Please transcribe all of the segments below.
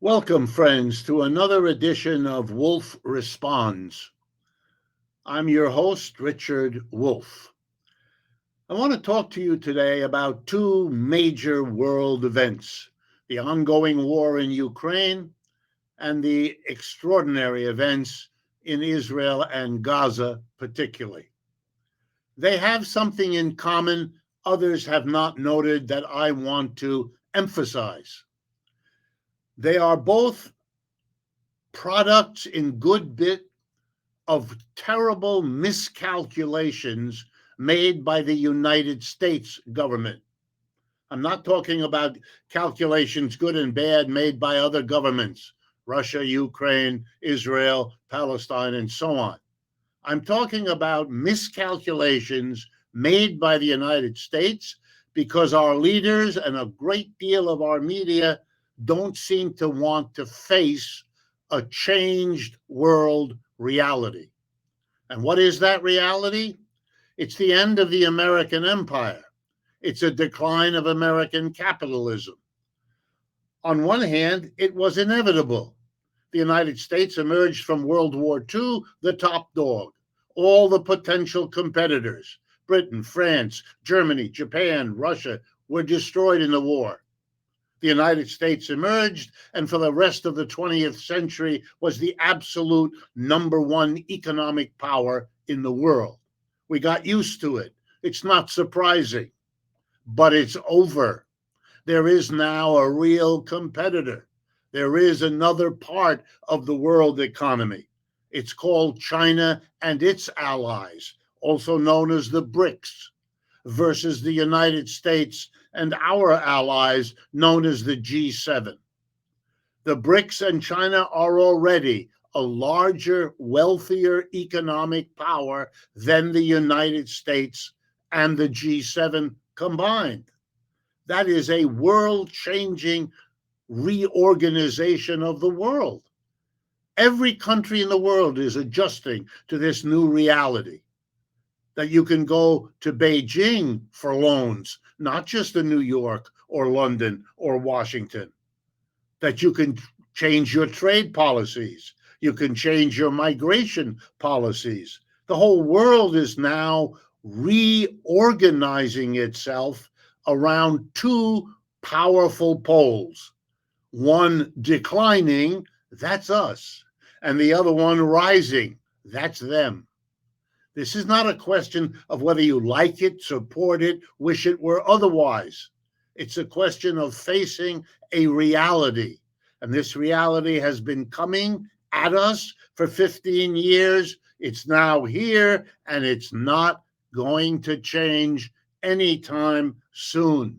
Welcome, friends, to another edition of Wolff Responds. I'm your host, Richard Wolff. I want to talk to you today about two major world events, the ongoing war in Ukraine and the extraordinary events in Israel and Gaza particularly. They have something in common others have not noted that I want to emphasize. They are both products in good bit of terrible miscalculations made by the United States government. I'm not talking about calculations, good and bad, made by other governments, Russia, Ukraine, Israel, Palestine, and so on. I'm talking about miscalculations made by the United States because our leaders and a great deal of our media don't seem to want to face a changed world reality. And what is that reality? It's the end of the American empire. It's a decline of American capitalism. On one hand, it was inevitable. The United States emerged from World War II the top dog. All the potential competitors, Britain, France, Germany, Japan, Russia, were destroyed in the war. The United States emerged, and for the rest of the 20th century was the absolute number one economic power in the world. We got used to it. It's not surprising, but it's over. There is now a real competitor. There is another part of the world economy. It's called China and its allies, also known as the BRICS, versus the United States and our allies known as the G7. The BRICS and China are already a larger, wealthier economic power than the United States and the G7 combined. That is a world-changing reorganization of the world. Every country in the world is adjusting to this new reality, that you can go to Beijing for loans, not just in New York or London or Washington, that you can change your trade policies, you can change your migration policies. The whole world is now reorganizing itself around two powerful poles, one declining, that's us, and the other one rising, that's them. This is not a question of whether you like it, support it, wish it were otherwise. It's a question of facing a reality. And this reality has been coming at us for 15 years. It's now here, and it's not going to change anytime soon.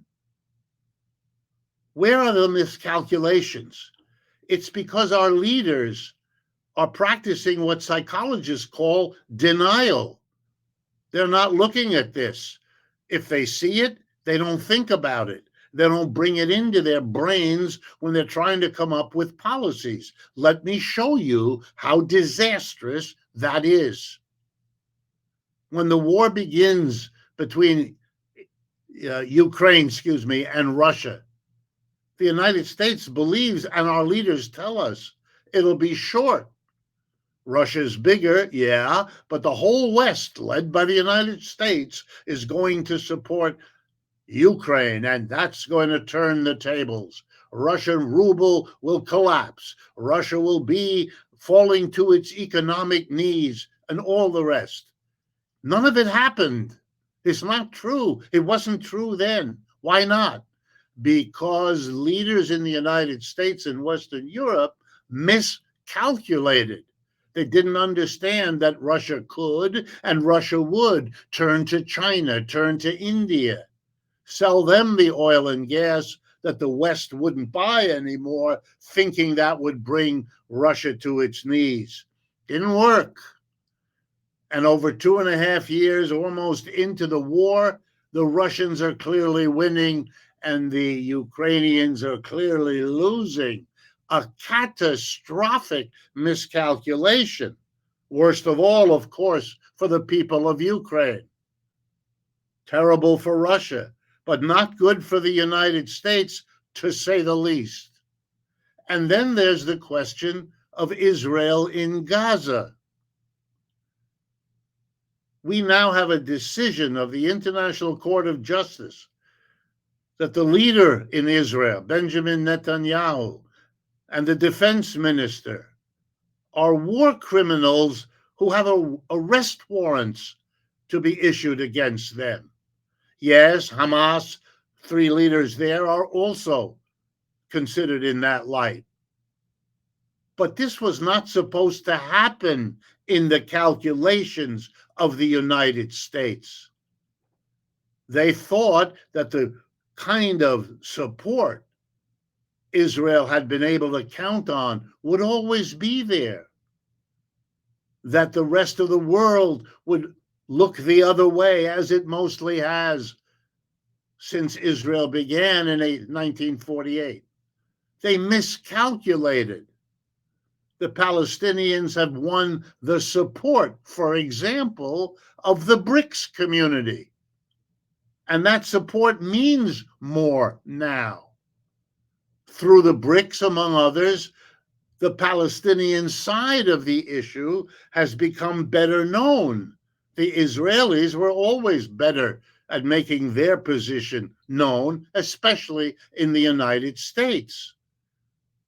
Where are the miscalculations? It's because our leaders are practicing what psychologists call denial. They're not looking at this. If they see it, they don't think about it. They don't bring it into their brains when they're trying to come up with policies. Let me show you how disastrous that is. When the war begins between Ukraine, and Russia, the United States believes, and our leaders tell us, it'll be short. Russia's bigger, yeah, but the whole West, led by the United States, is going to support Ukraine, and that's going to turn the tables. Russian ruble will collapse. Russia will be falling to its economic knees, and all the rest. None of it happened. It's not true. It wasn't true then. Why not? Because leaders in the United States and Western Europe miscalculated. They didn't understand that Russia could and Russia would turn to China, turn to India, sell them the oil and gas that the West wouldn't buy anymore, thinking that would bring Russia to its knees. Didn't work. And over 2.5 years, almost into the war, the Russians are clearly winning and the Ukrainians are clearly losing. A catastrophic miscalculation. Worst of all, of course, for the people of Ukraine. Terrible for Russia, but not good for the United States, to say the least. And then there's the question of Israel in Gaza. We now have a decision of the International Court of Justice that the leader in Israel, Benjamin Netanyahu, and the defense minister are war criminals who have arrest warrants to be issued against them. Yes, Hamas, 3 leaders there, are also considered in that light. But this was not supposed to happen in the calculations of the United States. They thought that the kind of support Israel had been able to count on would always be there, that the rest of the world would look the other way, as it mostly has since Israel began in 1948. They miscalculated. The Palestinians have won the support, for example, of the BRICS community. And that support means more now. Through the BRICS, among others, the Palestinian side of the issue has become better known. The Israelis were always better at making their position known, especially in the United States.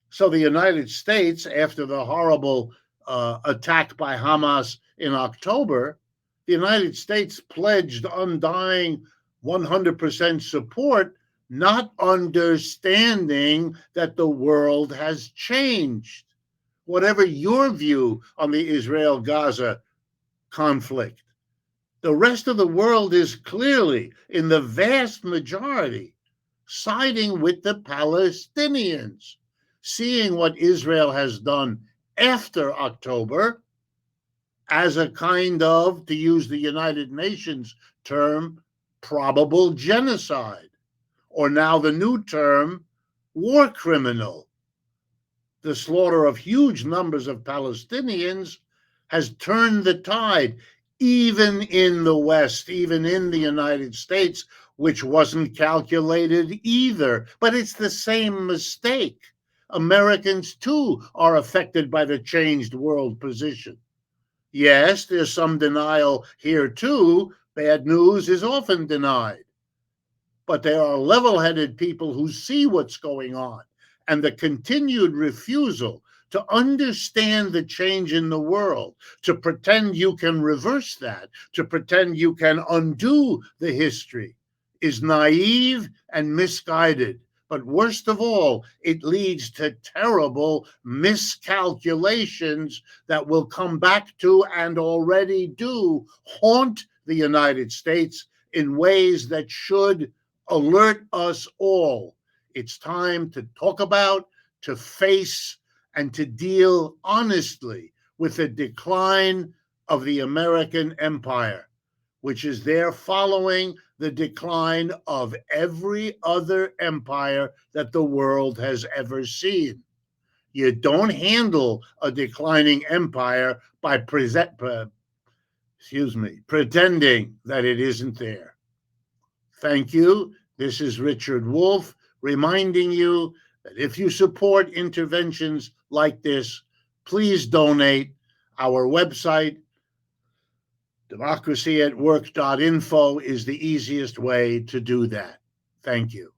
So the United States, after the horrible attack by Hamas in October, the United States pledged undying 100% support, not understanding that the world has changed. Whatever your view on the Israel-Gaza conflict, the rest of the world is clearly, in the vast majority, siding with the Palestinians, seeing what Israel has done after October as a kind of, to use the United Nations term, probable genocide, or now the new term, war criminal. The slaughter of huge numbers of Palestinians has turned the tide, even in the West, even in the United States, which wasn't calculated either. But it's the same mistake. Americans, too, are affected by the changed world position. Yes, there's some denial here, too. Bad news is often denied. But there are level-headed people who see what's going on, and the continued refusal to understand the change in the world, to pretend you can reverse that, to pretend you can undo the history, is naive and misguided. But worst of all, it leads to terrible miscalculations that will come back to, and already do, haunt the United States in ways that should alert us all. It's time to talk about, to face, and to deal honestly with the decline of the American empire, which is there following the decline of every other empire that the world has ever seen. You don't handle a declining empire by pretending that it isn't there. Thank you. This is Richard Wolff, reminding you that if you support interventions like this, please donate. Our website, democracyatwork.info, is the easiest way to do that. Thank you.